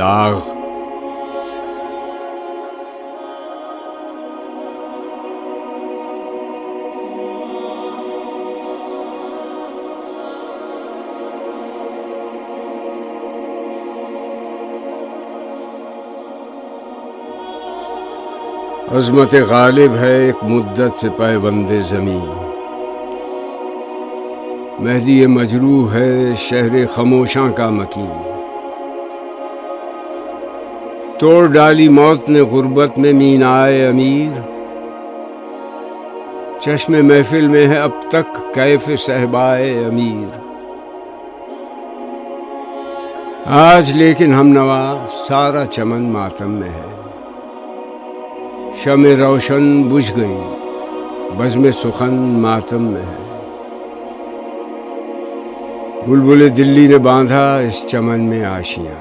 داغ۔ عظمت غالب ہے ایک مدت سے پیوند زمین، مہدی مجروح ہے شہر خموشاں کا مکین۔ توڑ ڈالی موت نے غربت میں مینائے امیر، چشم محفل میں ہے اب تک کیف صہبائے امیر۔ آج لیکن ہم نوا سارا چمن ماتم میں ہے، شمع روشن بجھ گئی بزم سخن ماتم میں ہے۔ بلبل دلی نے باندھا اس چمن میں آشیاں،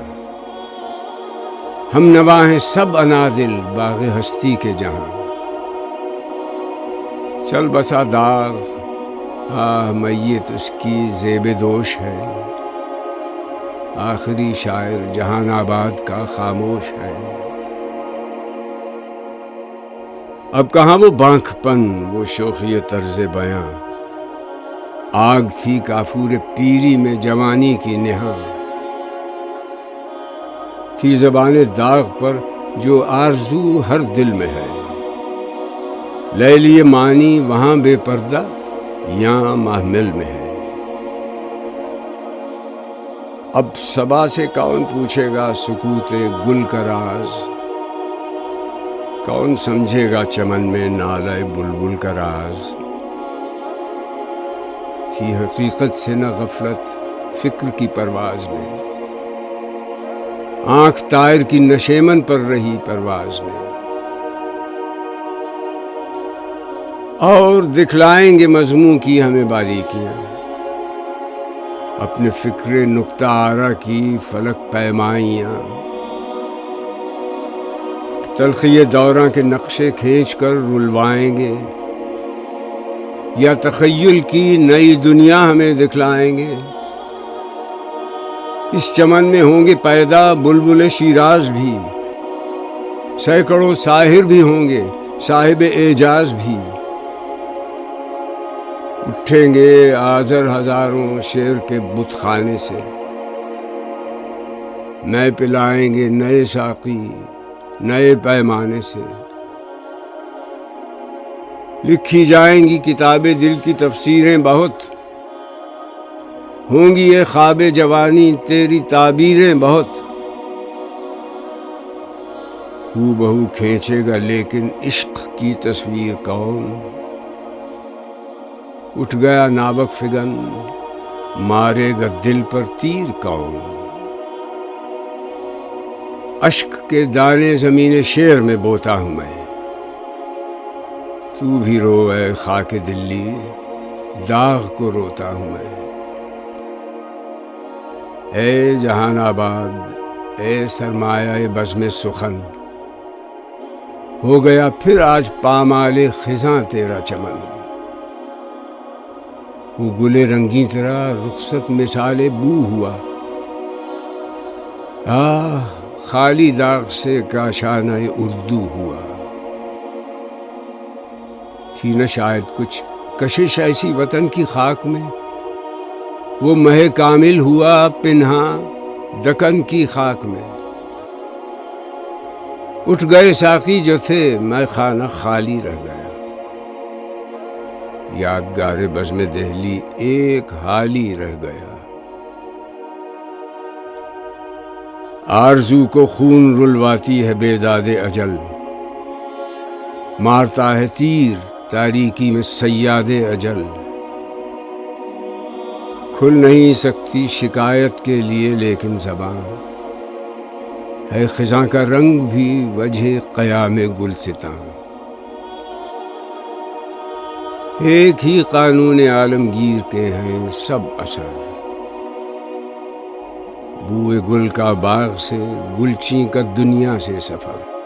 ہم نوا ہیں سب انادل باغ ہستی کے جہاں۔ چل بسا داغ آہ میت اس کی زیب دوش ہے، آخری شاعر جہان آباد کا خاموش ہے۔ اب کہاں وہ بانکھ پن وہ شوخی طرز بیاں، آگ تھی کافور پیری میں جوانی کی نہاں۔ تھی زبان داغ پر جو آرزو ہر دل میں ہے، لیلی معنی وہاں بے پردہ یہاں محمل میں ہے۔ اب صبا سے کون پوچھے گا سکوت گل کا راز، کون سمجھے گا چمن میں نالہ بلبل کا راز۔ تھی حقیقت سے نہ غفلت فکر کی پرواز میں، آنکھ طائر کی نشیمن پر رہی پرواز میں۔ اور دکھلائیں گے مضموں کی ہمیں باریکیاں، اپنے فکر نکتہ آرا کی فلک پیمائیاں۔ تلخی دوراں کے نقشے کھینچ کر رلوائیں گے، یا تخیل کی نئی دنیا ہمیں دکھلائیں گے۔ اس چمن میں ہوں گے پیدا بلبل شیراز بھی، سینکڑوں ساحر بھی ہوں گے صاحب اعجاز بھی۔ اٹھیں گے آذر ہزاروں شعر کے بت خانے سے، نئے پلائیں گے نئے ساقی نئے پیمانے سے۔ لکھی جائیں گی کتاب دل کی تفسیریں بہت، ہوں گی یہ خواب جوانی تیری تعبیریں بہت۔ ہو بہو کھینچے گا لیکن عشق کی تصویر کون، اٹھ گیا ناوک فگن مارے گا دل پر تیر کون۔ اشک کے دانے زمین شعر میں بوتا ہوں میں، تو بھی رو اے خاک دلی داغ کو روتا ہوں میں۔ اے جہان آباد اے سرمایہ بزم سخن، ہو گیا پھر آج پامال خزاں تیرا چمن۔ وہ گلے رنگی تیرا رخصت مثال بو ہوا، خالی داغ سے کاشانہ اردو ہوا۔ تھی نہ شاید کچھ کشش ایسی وطن کی خاک میں، وہ مہ کامل ہوا پنہاں دکن کی خاک میں۔ اٹھ گئے ساقی جو تھے میں خانہ خالی رہ گیا، یادگار بزم دہلی ایک حالی رہ گیا۔ آرزو کو خون رلواتی ہے بیداد اجل، مارتا ہے تیر تاریکی میں صیاد اجل۔ کھل نہیں سکتی شکایت کے لیے لیکن زبان، ہے خزاں کا رنگ بھی وجہ قیام گلستاں۔ ایک ہی قانون عالمگیر کے ہیں سب اثر، بوئے گل کا باغ سے گلچین کا دنیا سے سفر۔